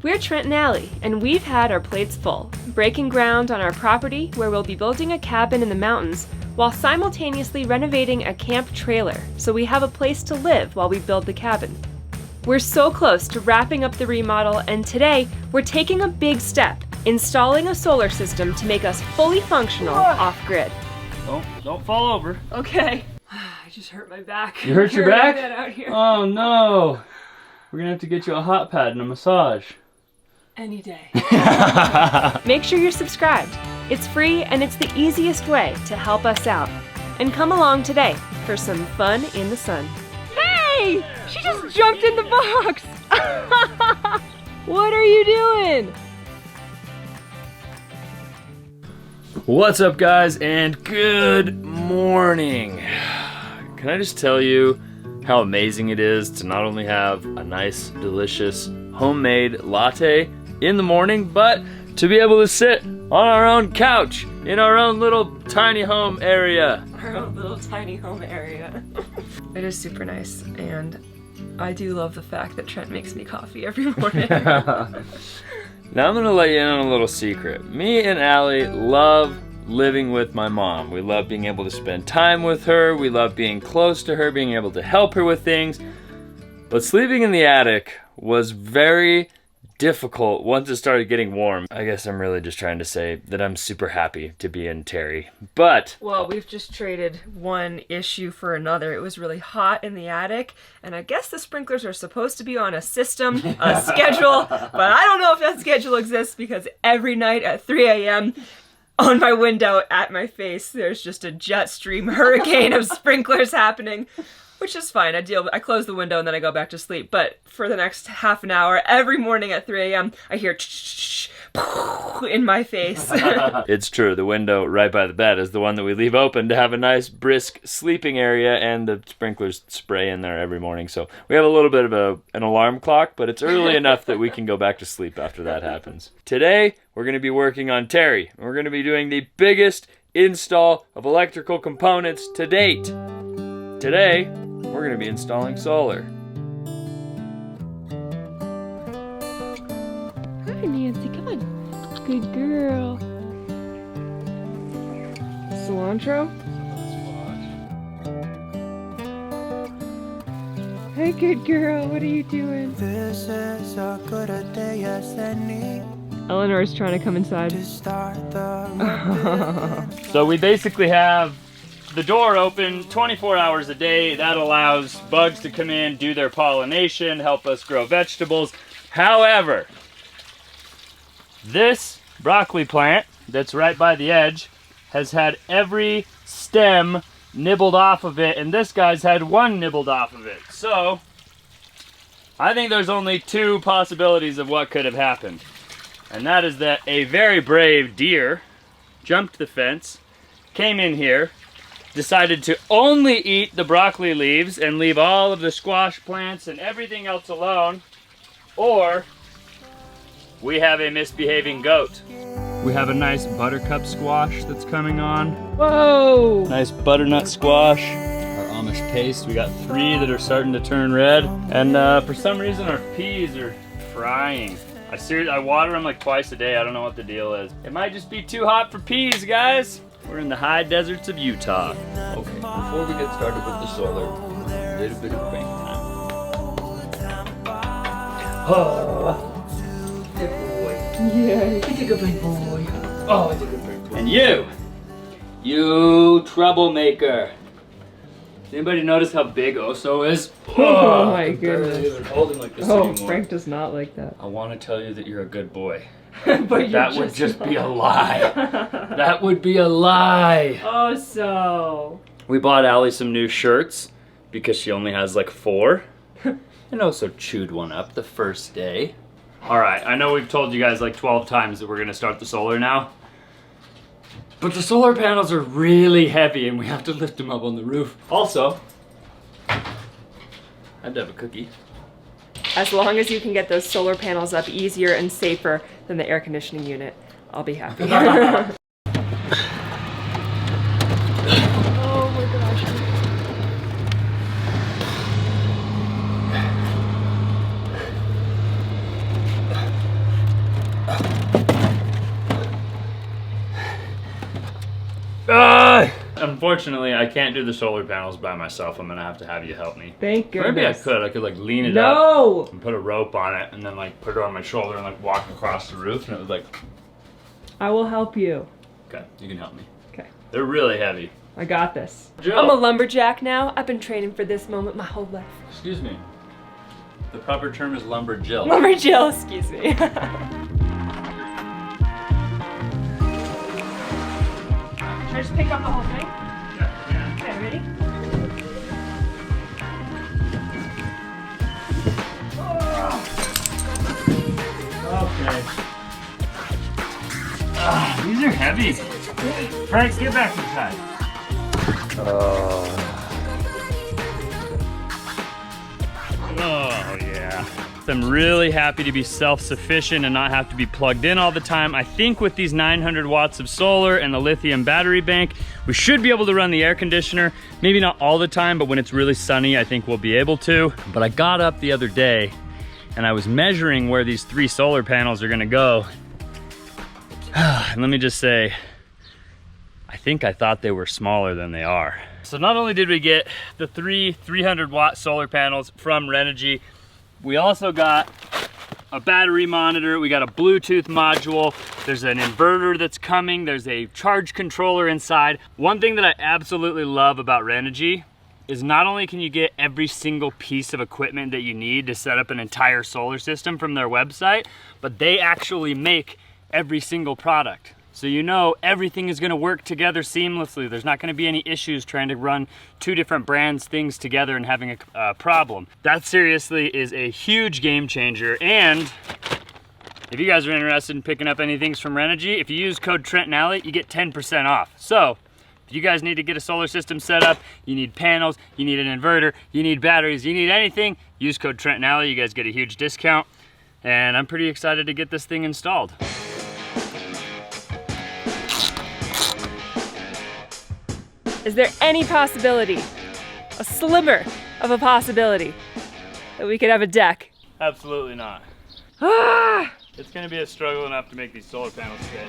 We're Trent Allie, and we've had our plates full, breaking ground on our property where we'll be building a cabin in the mountains while simultaneously renovating a camp trailer so we have a place to live while we build the cabin. We're so close to wrapping up the remodel, and today we're taking a big step, installing a solar system to make us fully functional off-grid. Don't fall over. Okay. I just hurt my back. You hurt your back? That out here. Oh no. We're gonna have to get you a hot pad and a massage. Any day. Make sure you're subscribed. It's free and it's the easiest way to help us out. And come along today for some fun in the sun. Hey! She just jumped in the box! What are you doing? What's up, guys, and good morning. Can I just tell you how amazing it is to not only have a nice, delicious, homemade latte in the morning, but to be able to sit on our own couch in our own little tiny home area. Our own little tiny home area. It is super nice, and I do love the fact that Trent makes me coffee every morning. Now I'm gonna let you in on a little secret. Me and Allie love living with my mom. We love being able to spend time with her. We love being close to her, being able to help her with things. But sleeping in the attic was very difficult once it started getting warm. I guess I'm really just trying to say that I'm super happy to be in Terry. But well, we've just traded one issue for another. It was really hot in the attic, and I guess the sprinklers are supposed to be on a system, a schedule, but I don't know if that schedule exists because every night at 3 a.m. on my window at my face, there's just a jet stream hurricane of sprinklers happening. Which is fine. I close the window and then I go back to sleep. But for the next half an hour, every morning at 3 a.m., I hear in my face. It's true. The window right by the bed is the one that we leave open to have a nice, brisk sleeping area, and the sprinklers spray in there every morning. So we have a little bit of an alarm clock, but it's early enough that we can go back to sleep after that happens. Today, we're going to be working on Terry. We're going to be doing the biggest install of electrical components to date. Today, we're going to be installing solar. Hi, Nancy. Come on. Good girl. Cilantro? Hey, good girl. What are you doing? This is a good a day as any. Eleanor's trying to come inside. To start the So we basically have the door open 24 hours a day. That allows bugs to come in, do their pollination, help us grow vegetables. However, this broccoli plant that's right by the edge has had every stem nibbled off of it, and this guy's had one nibbled off of it. So I think there's only two possibilities of what could have happened. And that is that a very brave deer jumped the fence, came in here, decided to only eat the broccoli leaves and leave all of the squash plants and everything else alone, or we have a misbehaving goat. We have a nice buttercup squash that's coming on. Whoa! Nice butternut squash. Our Amish paste, we got 3 that are starting to turn red. And for some reason our peas are frying. I water them like twice a day. I don't know what the deal is. It might just be too hot for peas, guys. We're in the high deserts of Utah. Okay, before we get started with the solar, a little bit of bank time. Oh, good boy. Yeah. He's a good big boy. Oh, he's a good big boy. And you troublemaker. Does anybody notice how big Oso is? Oh my I can barely goodness. even hold him like this Oh, anymore. Frank does not like that. I want to tell you that you're a good boy. But That would just be a lie. That would be a lie. Oh, so. We bought Allie some new shirts because she only has like 4. And also chewed one up the first day. Alright, I know we've told you guys like 12 times that we're going to start the solar now. But the solar panels are really heavy and we have to lift them up on the roof. Also, I had to have a cookie. As long as you can get those solar panels up easier and safer than the air conditioning unit, I'll be happy. Oh my gosh. Unfortunately, I can't do the solar panels by myself. I'm gonna have to have you help me. Thank goodness. Maybe I could like lean it No! up and put a rope on it and then like put it on my shoulder and like walk across the roof and it was like... I will help you. Okay, you can help me. Okay. They're really heavy. I got this. Jill. I'm a lumberjack now. I've been training for this moment my whole life. Excuse me. The proper term is lumberjill. Lumberjill, excuse me. Should I just pick up the whole thing? Yeah. Okay, ready? Okay. These are heavy. Frank, get back inside. Oh yeah. I'm really happy to be self-sufficient and not have to be plugged in all the time. I think with these 900 watts of solar and the lithium battery bank, we should be able to run the air conditioner. Maybe not all the time, but when it's really sunny, I think we'll be able to. But I got up the other day and I was measuring where these 3 solar panels are gonna go. And let me just say, I think I thought they were smaller than they are. So not only did we get the 300 watt solar panels from Renovated, we also got a battery monitor, we got a Bluetooth module, there's an inverter that's coming, there's a charge controller inside. One thing that I absolutely love about Renovated is not only can you get every single piece of equipment that you need to set up an entire solar system from their website, but they actually make every single product. So you know everything is gonna work together seamlessly. There's not gonna be any issues trying to run 2 different brands things together and having a problem. That seriously is a huge game changer. And if you guys are interested in picking up any things from Renovated, if you use code Trent Allie, you get 10% off. So if you guys need to get a solar system set up, you need panels, you need an inverter, you need batteries, you need anything, use code Trent Allie, you guys get a huge discount. And I'm pretty excited to get this thing installed. Is there any possibility, a sliver of a possibility, that we could have a deck? Absolutely not. Ah! It's gonna be a struggle enough to make these solar panels fit.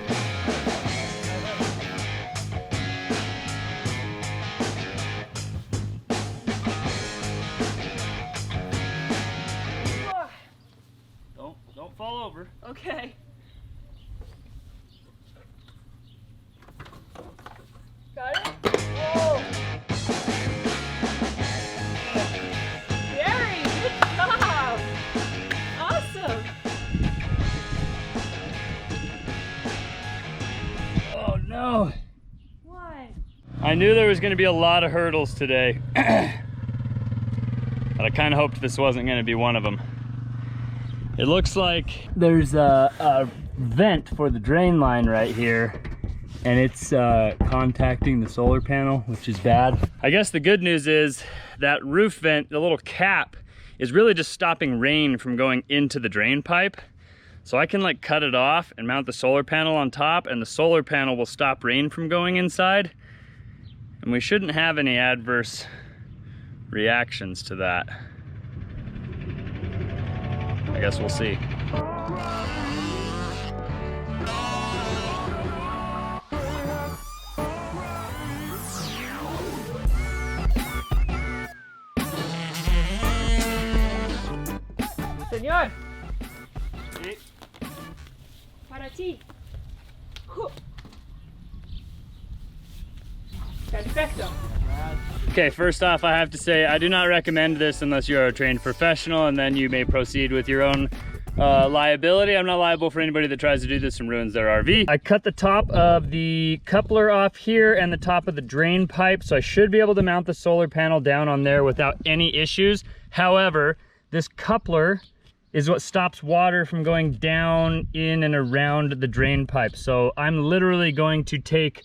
Don't fall over. Okay. Got it? Whoa! Very good job! Awesome! Oh no! What? I knew there was going to be a lot of hurdles today, but I kind of hoped this wasn't going to be one of them. It looks like there's a vent for the drain line right here, and it's contacting the solar panel, which is bad. I guess the good news is that roof vent, the little cap, is really just stopping rain from going into the drain pipe. So I can like cut it off and mount the solar panel on top, and the solar panel will stop rain from going inside. And we shouldn't have any adverse reactions to that. I guess we'll see. Señor! Para ti! Perfecto! Okay, first off, I have to say I do not recommend this unless you're a trained professional, and then you may proceed with your own liability. I'm not liable for anybody that tries to do this and ruins their RV. I cut the top of the coupler off here and the top of the drain pipe, so I should be able to mount the solar panel down on there without any issues. However, this coupler is what stops water from going down in and around the drain pipe. So I'm literally going to take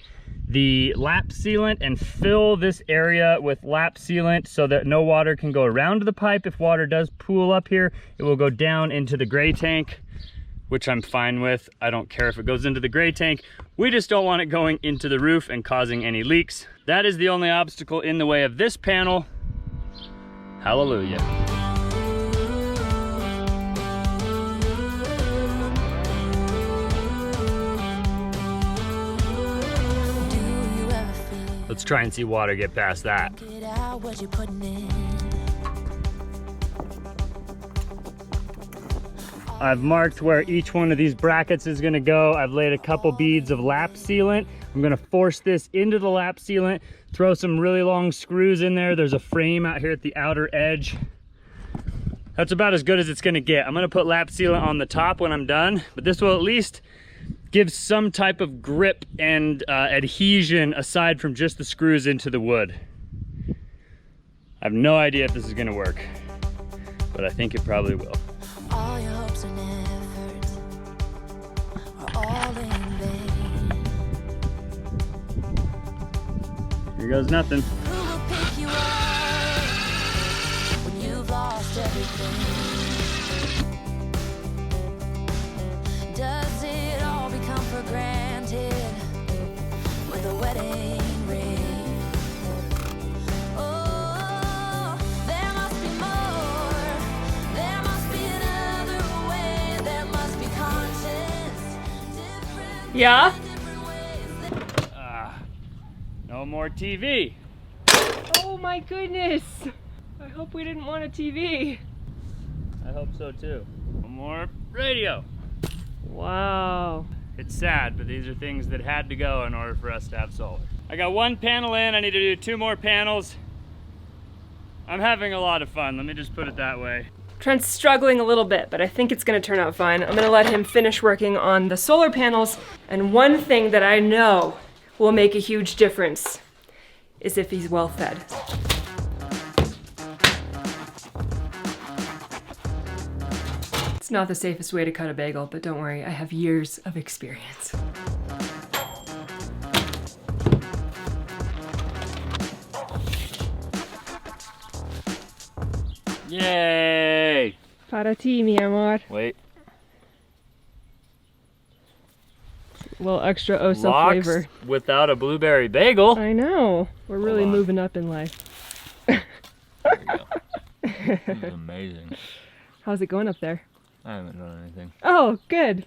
the lap sealant and fill this area with lap sealant so that no water can go around the pipe. If water does pool up here, it will go down into the gray tank, which I'm fine with. I don't care if it goes into the gray tank. We just don't want it going into the roof and causing any leaks. That is the only obstacle in the way of this panel. Hallelujah. Do you ever Let's try and see water get past that. Get out what you putting in. I've marked where each one of these brackets is gonna go. I've laid a couple beads of lap sealant. I'm gonna force this into the lap sealant, throw some really long screws in there. There's a frame out here at the outer edge. That's about as good as it's gonna get. I'm gonna put lap sealant on the top when I'm done, but this will at least give some type of grip and adhesion aside from just the screws into the wood. I have no idea if this is gonna work, but I think it probably will. All your hopes and efforts are all in vain. Here goes nothing. Who will pick you up when you've lost everything? Does it all become for granted with a wedding ring? Oh, there must be more. There must be another way. There must be conscience. Different, Yeah? different ways. No more TV. Oh my goodness. I hope we didn't want a TV. I hope so too. No more radio. Wow. It's sad, but these are things that had to go in order for us to have solar. I got one panel in, I need to do 2 more panels. I'm having a lot of fun, let me just put it that way. Trent's struggling a little bit, but I think it's gonna turn out fine. I'm gonna let him finish working on the solar panels, and one thing that I know will make a huge difference is if he's well fed. It's not the safest way to cut a bagel, but don't worry, I have years of experience. Yay! Para ti, mi amor. Wait. A little extra oso Lox flavor. without a blueberry bagel. I know. We're really on. moving up in life. There we go. This is amazing. How's it going up there? I haven't done anything. Oh, good.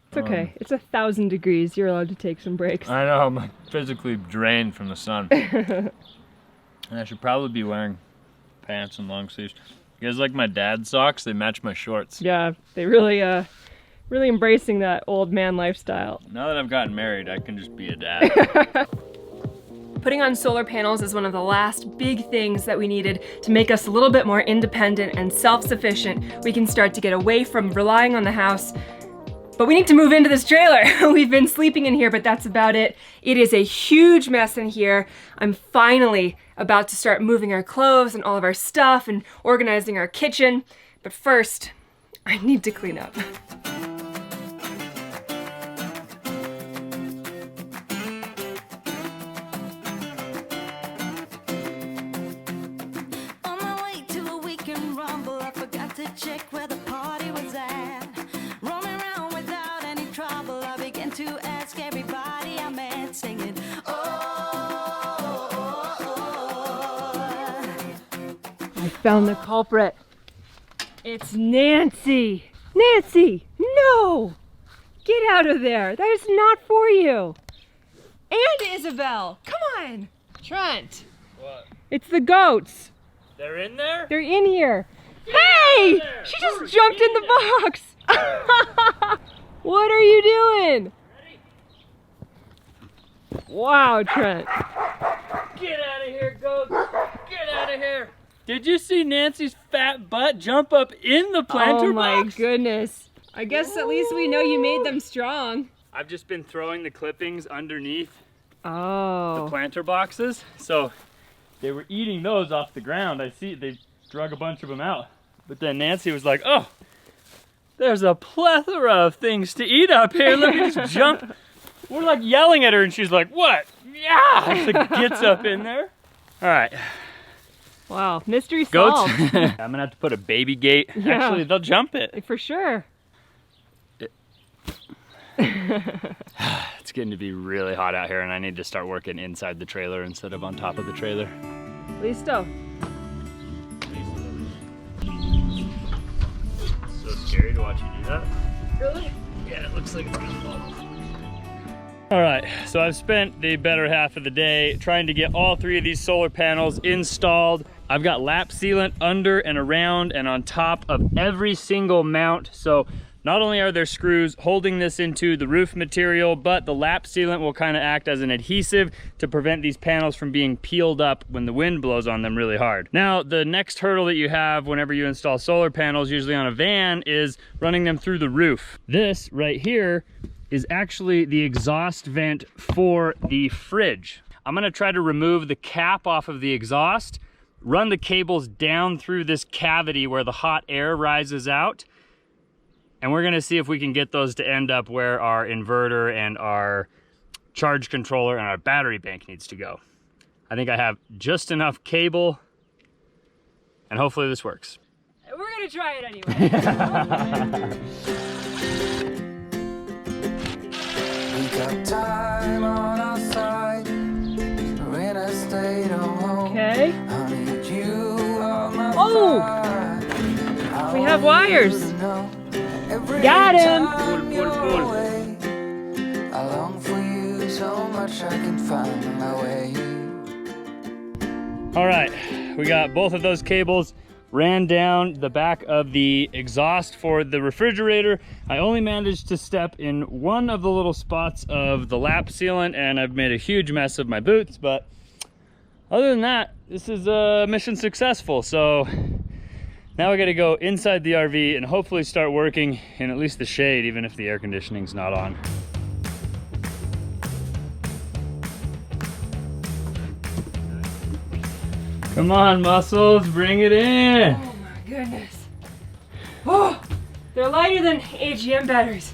It's okay. It's 1,000 degrees. You're allowed to take some breaks. I know, I'm physically drained from the sun. And I should probably be wearing pants and long sleeves. You guys like my dad socks? They match my shorts. Yeah, they really embracing that old man lifestyle. Now that I've gotten married, I can just be a dad. Putting on solar panels is one of the last big things that we needed to make us a little bit more independent and self-sufficient. We can start to get away from relying on the house. But we need to move into this trailer. We've been sleeping in here, but that's about it. It is a huge mess in here. I'm finally about to start moving our clothes and all of our stuff and organizing our kitchen. But first, I need to clean up. On my way to a weekend rumble, I forgot to check where the party was at. Roaming around without any trouble, I began to ask everybody I met, singing, I found the culprit. It's Nancy. Nancy, no! Get out of there. That is not for you. And Isabel, come on. Trent. What? It's the goats. They're in there? They're in here. Hey! there. She just jumped in the box. What are you doing? Wow, Trent. Get out of here, goats! Get out of here! Did you see Nancy's fat butt jump up in the planter Oh my box? goodness. I guess at least we know you made them strong. I've just been throwing the clippings underneath the Oh. planter boxes, so they were eating those off the ground. I see they drug a bunch of them out. But then Nancy was like, oh, there's a plethora of things to eat up here. Let me just jump. We're like yelling at her and she's like, what? Yeah! She gets up in there. All right. Wow, mystery Goats. solved. I'm gonna have to put a baby gate. Yeah. Actually, they'll jump it. For sure. It's getting to be really hot out here and I need to start working inside the trailer instead of on top of the trailer. Listo. It's so scary to watch you do that. Really? Yeah, it looks like it's gonna fall. All right, so I've spent the better half of the day trying to get all 3 of these solar panels installed. I've got lap sealant under and around and on top of every single mount. So not only are there screws holding this into the roof material, but the lap sealant will kind of act as an adhesive to prevent these panels from being peeled up when the wind blows on them really hard. Now, the next hurdle that you have whenever you install solar panels, usually on a van, is running them through the roof. This right here is actually the exhaust vent for the fridge. I'm gonna try to remove the cap off of the exhaust, run the cables down through this cavity where the hot air rises out, and we're gonna see if we can get those to end up where our inverter and our charge controller and our battery bank needs to go. I think I have just enough cable, and hopefully this works. We're gonna try it anyway. We got time on our side. We're in a state of home. Okay. I need you on my Oh! side. We have wires. Every Got him. time you're Pull. away, I long for you so much I can find my way. All right, we got both of those cables ran down the back of the exhaust for the refrigerator. I only managed to step in one of the little spots of the lap sealant, and I've made a huge mess of my boots, but other than that, this is mission successful. So now we gotta go inside the RV and hopefully start working in at least the shade, even if the air conditioning's not on. Come on, muscles, bring it in. Oh my goodness. Oh, they're lighter than AGM batteries,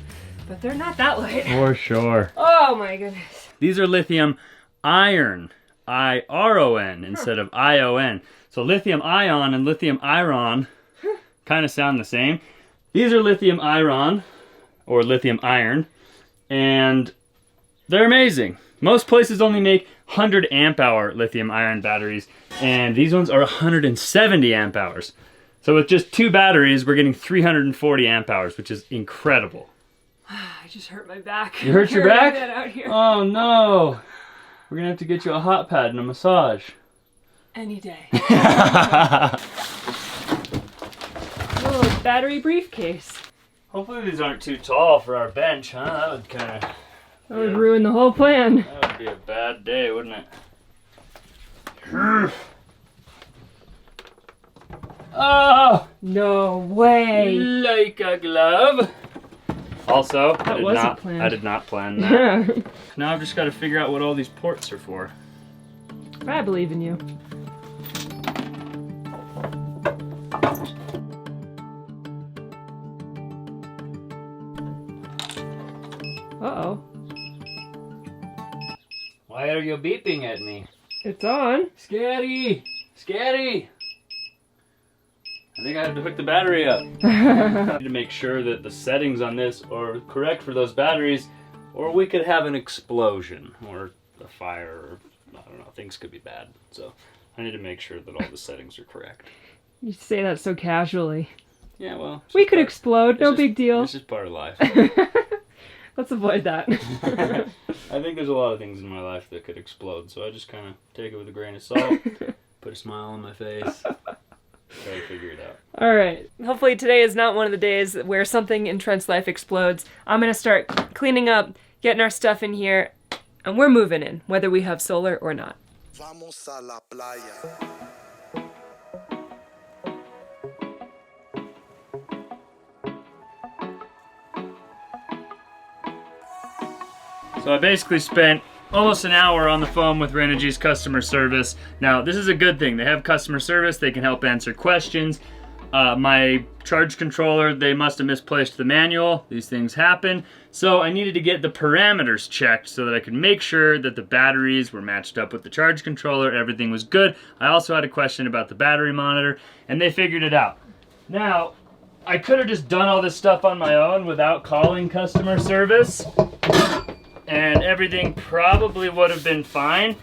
but they're not that light. For sure. Oh my goodness. These are lithium iron, I-R-O-N instead of I-O-N. So lithium ion and lithium iron kind of sound the same. These are lithium iron or lithium iron, and they're amazing. Most places only make 100 amp hour lithium iron batteries, and these ones are 170 amp hours. So with just 2 batteries, we're getting 340 amp hours, which is incredible. I just hurt my back. You hurt your Carrying back? that out here. Oh no. We're gonna have to get you a hot pad and a massage. Any day. Oh, battery briefcase. Hopefully these aren't too tall for our bench, huh? That would kind of... That would ruin the whole plan. That would be a bad day, wouldn't it? Oh! No way. Like a glove. Also, That wasn't planned. I did not plan that. Yeah. Now I've just got to figure out what all these ports are for. I believe in you. Uh-oh. Why are you beeping at me? It's on. Scary! Scary! I think I have to hook the battery up. I need to make sure that the settings on this are correct for those batteries, or we could have an explosion, or a fire, or I don't know, things could be bad. So I need to make sure that all the settings are correct. You say that so casually. Yeah, well. it's We just could part- explode, it's no just- big deal. It's just part of life. Let's avoid that. I think there's a lot of things in my life that could explode, so I just kind of take it with a grain of salt, put a smile on my face, try to figure it out. All right. Hopefully today is not one of the days where something in Trent's life explodes. I'm going to start cleaning up, getting our stuff in here, and we're moving in, whether we have solar or not. Vamos a la playa. So I basically spent almost an hour on the phone with Renogy's customer service. Now, this is a good thing. They have customer service. They can help answer questions. My charge controller, they must have misplaced the manual. These things happen. So I needed to get the parameters checked so that I could make sure that the batteries were matched up with the charge controller. Everything was good. I also had a question about the battery monitor, and they figured it out. Now, I could have just done all this stuff on my own without calling customer service, and everything probably would have been fine,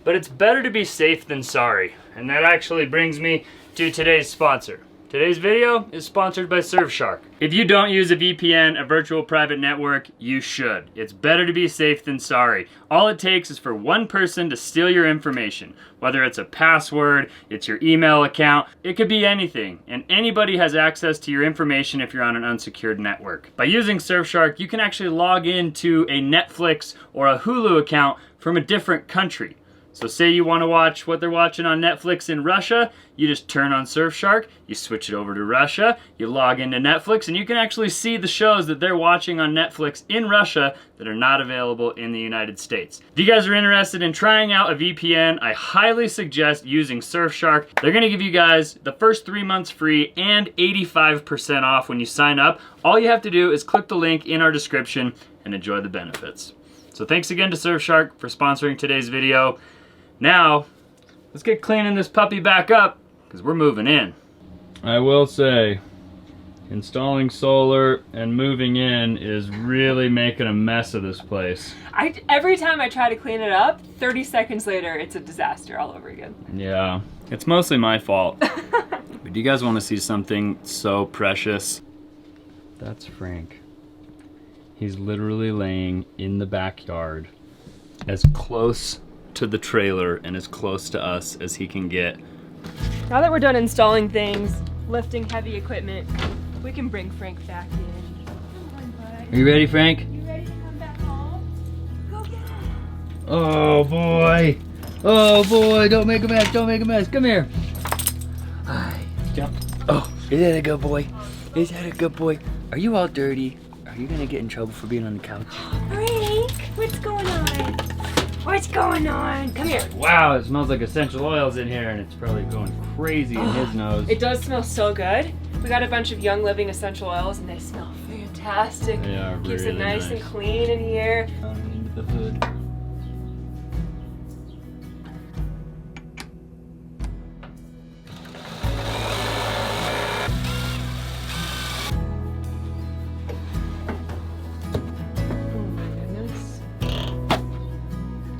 but it's better to be safe than sorry. And that actually brings me to today's sponsor. Today's video is sponsored by Surfshark. If you don't use a VPN, a virtual private network, you should. It's better to be safe than sorry. All it takes is for one person to steal your information. Whether it's a password, it's your email account, it could be anything. And anybody has access to your information if you're on an unsecured network. By using Surfshark, you can actually log into a Netflix or a Hulu account from a different country. So say you want to watch what they're watching on Netflix in Russia, you just turn on Surfshark, you switch it over to Russia, you log into Netflix, and you can actually see the shows that they're watching on Netflix in Russia that are not available in the United States. If you guys are interested in trying out a VPN, I highly suggest using Surfshark. They're going to give you guys the first 3 months free and 85% off when you sign up. All you have to do is click the link in our description and enjoy the benefits. So thanks again to Surfshark for sponsoring today's video. Now, let's get cleaning this puppy back up, because we're moving in. I will say, installing solar and moving in is really making a mess of this place. Every time I try to clean it up, 30 seconds later, it's a disaster all over again. Yeah, it's mostly my fault. But do you guys want to see something so precious? That's Frank. He's literally laying in the backyard, as close to the trailer and as close to us as he can get. Now that we're done installing things, lifting heavy equipment, we can bring Frank back in. Come on, bud. Are you ready, Frank? You ready to come back home? Go get him. Oh boy. Oh boy, don't make a mess, don't make a mess. Come here. Hi. Jump. Oh, is that a good boy? Is that a good boy? Are you all dirty? Are you gonna get in trouble for being on the couch? Frank, what's going on? What's going on? Come here. Wow, it smells like essential oils in here and it's probably going crazy in his nose. It does smell so good. We got a bunch of Young Living essential oils and they smell fantastic. They are Keeps really it nice and nice. clean in here. Into the hood.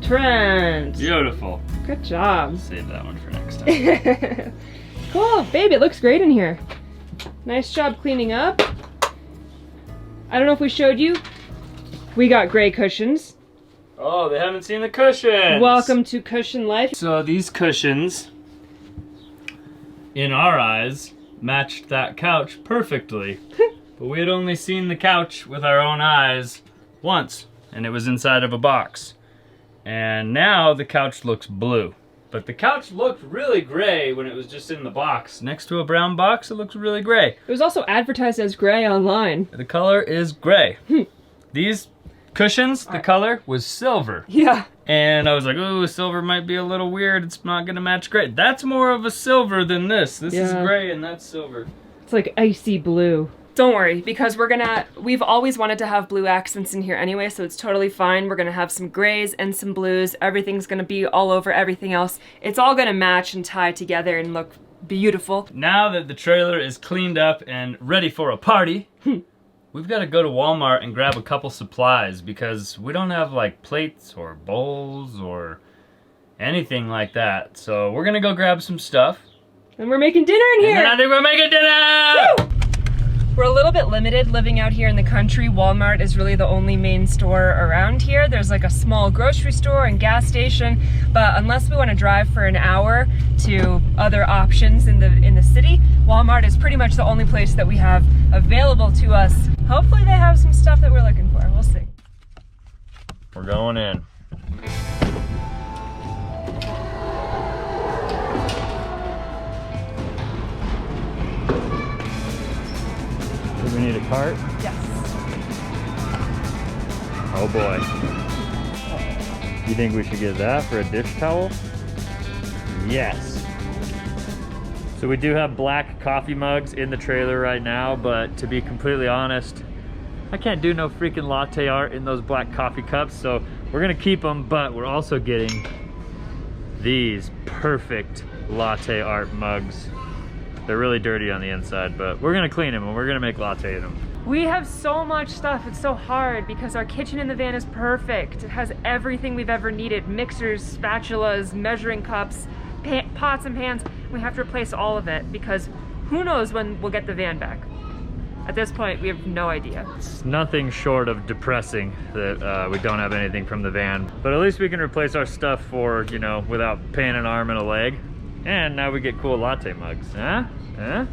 Trent. Beautiful. Good job. Save that one for next time. Cool, babe, it looks great in here. Nice job cleaning up. I don't know if we showed you. We got gray cushions. Oh, they haven't seen the cushions. Welcome to Cushion Life. So these cushions, in our eyes, matched that couch perfectly. But we had only seen the couch with our own eyes once, and it was inside of a box. And now the couch looks blue. But the couch looked really gray when it was just in the box. Next to a brown box, it looks really gray. It was also advertised as gray online. The color is gray. These cushions, the color was silver. Yeah. And I was like, ooh, silver might be a little weird. It's not gonna match gray. That's more of a silver than this. This is Yeah. gray and that's silver. It's like icy blue. Don't worry, because we've always wanted to have blue accents in here anyway, so it's totally fine. We're gonna have some grays and some blues. Everything's gonna be all over everything else. It's all gonna match and tie together and look beautiful. Now that the trailer is cleaned up and ready for a party, we've got to go to Walmart and grab a couple supplies because we don't have like plates or bowls or anything like that. So we're gonna go grab some stuff. And we're making dinner in here! And then I think we're making dinner! Woo! We're a little bit limited living out here in the country. Walmart is really the only main store around here. There's like a small grocery store and gas station, but unless we want to drive for an hour to other options in the city, Walmart is pretty much the only place that we have available to us. Hopefully they have some stuff that we're looking for. We'll see. We're going in. Do we need a cart? Yes. Oh boy. You think we should get that for a dish towel? Yes. So we do have black coffee mugs in the trailer right now, but to be completely honest, I can't do no freaking latte art in those black coffee cups, so we're gonna keep them, but we're also getting these perfect latte art mugs. They're really dirty on the inside, but we're gonna clean them and we're gonna make latte in them. We have so much stuff, it's so hard because our kitchen in the van is perfect. It has everything we've ever needed. Mixers, spatulas, measuring cups, pots and pans. We have to replace all of it because Who knows when we'll get the van back? At this point, we have no idea. It's nothing short of depressing that we don't have anything from the van. But at least we can replace our stuff for, you know, without paying an arm and a leg. And now we get cool latte mugs, huh? Huh?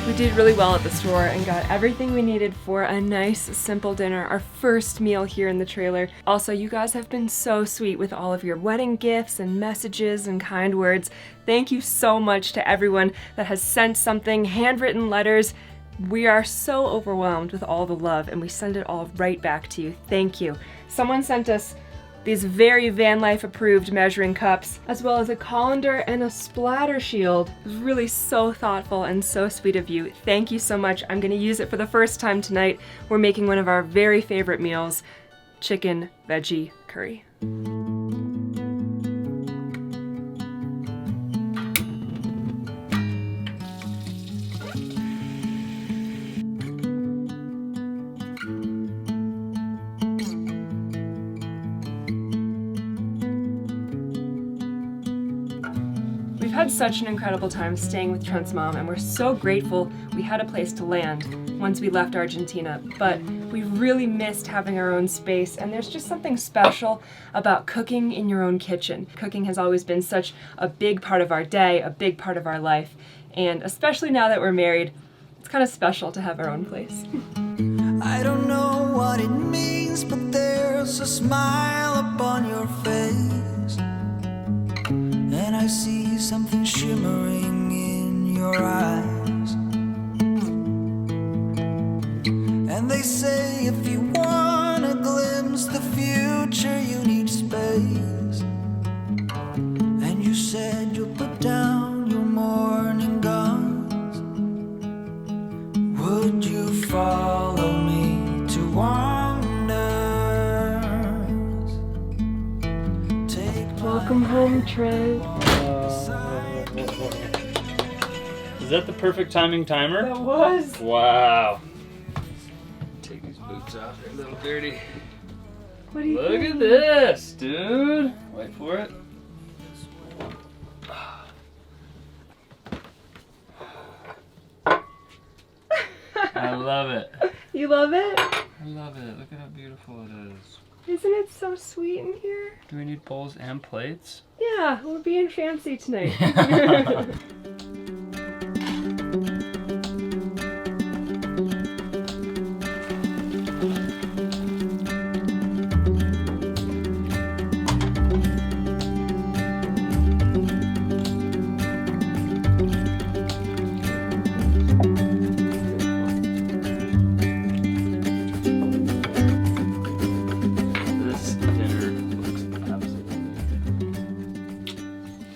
We did really well at the store and got everything we needed for a nice, simple dinner, our first meal here in the trailer. Also, you guys have been so sweet with all of your wedding gifts and messages and kind words. Thank you so much to everyone that has sent something, handwritten letters. We are so overwhelmed with all the love, and we send it all right back to you. Thank you. Someone sent us these very van life approved measuring cups, as well as a colander and a splatter shield. It was really so thoughtful and so sweet of you. Thank you so much. I'm gonna use it for the first time tonight. We're making one of our very favorite meals, chicken veggie curry. We've had such an incredible time staying with Trent's mom, and we're so grateful we had a place to land once we left Argentina, but we really missed having our own space, and there's just something special about cooking in your own kitchen. Cooking has always been such a big part of our day, a big part of our life, and especially now that we're married, it's kind of special to have our own place. I don't know what it means, but there's a smile upon your face, and I see something shimmering in your eyes. And they say if you want to glimpse the future, you need space. And you said you'll put down your morning guns. Would you follow me to wonders? Take Welcome home, Trent. Is that the perfect timing timer? That was. Wow. Take these boots off, they're a little dirty. What do you Look think? at this, dude. Wait for it. I love it. You love it? I love it. Look at how beautiful it is. Isn't it so sweet in here? Do we need bowls and plates? Yeah, we're being fancy tonight. This dinner looks absolutely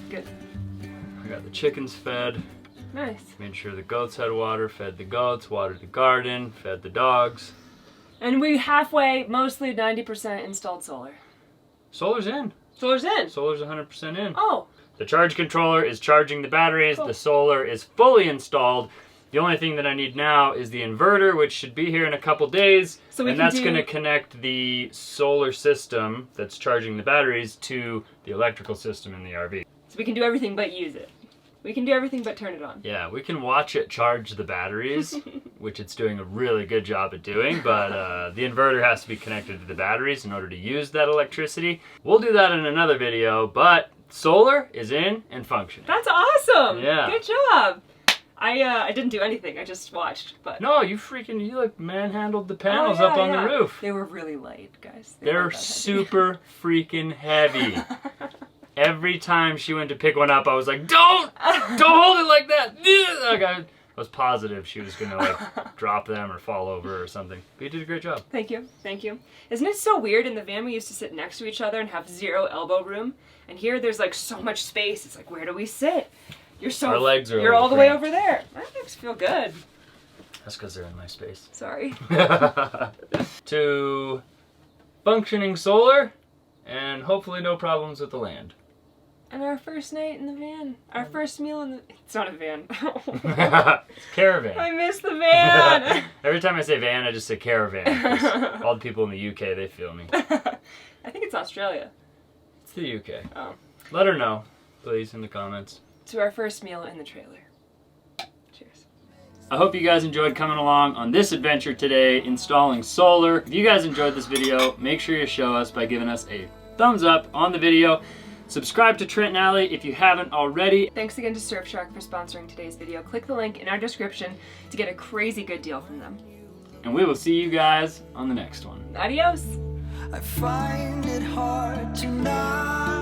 Good. I got the chickens fed, Nice. made sure the goats had water, fed the goats, watered the garden, fed the dogs. And we halfway, mostly 90% installed solar. Solar's in. Solar's in. Solar's 100% in. Oh, The charge controller is charging the batteries. Cool. The solar is fully installed. The only thing that I need now is the inverter, which should be here in a couple days. So we and can that's do- going to connect the solar system that's charging the batteries to the electrical system in the RV. so we can do everything but use it. We can do everything but turn it on. Yeah, we can watch it charge the batteries, which it's doing a really good job at doing, but the inverter has to be connected to the batteries in order to use that electricity. We'll do that in another video, but solar is in and functioning. That's awesome. Yeah. Good job. I didn't do anything. I just watched, but No, you like manhandled the panels Oh, yeah, up on yeah. the roof. They were really light, guys. They They're weren't that heavy. super freaking heavy. Every time she went to pick one up, I was like, don't hold it like that. Like, I was positive she was gonna like drop them or fall over or something. But you did a great job. Thank you, thank you. Isn't it so weird? In the van we used to sit next to each other and have 0 elbow room, and here there's like so much space. It's like, where do we sit? Our legs are you're all the way over there. My legs feel good. That's because they're in my space. Sorry. To functioning solar, and hopefully no problems with the land. And our first night in the van. Our first meal in the... It's not a van. It's caravan. I miss the van. Every time I say van, I just say caravan. 'Cause all the people in the UK, they feel me. I think it's Australia. It's the UK. Oh. Let her know, please, in the comments. To our first meal in the trailer. Cheers. I hope you guys enjoyed coming along on this adventure today, installing solar. If you guys enjoyed this video, make sure you show us by giving us a thumbs up on the video. Subscribe to Trent Allie if you haven't already. Thanks again to Surfshark for sponsoring today's video. Click the link in our description to get a crazy good deal from them. And we will see you guys on the next one. Adios. I find it hard to not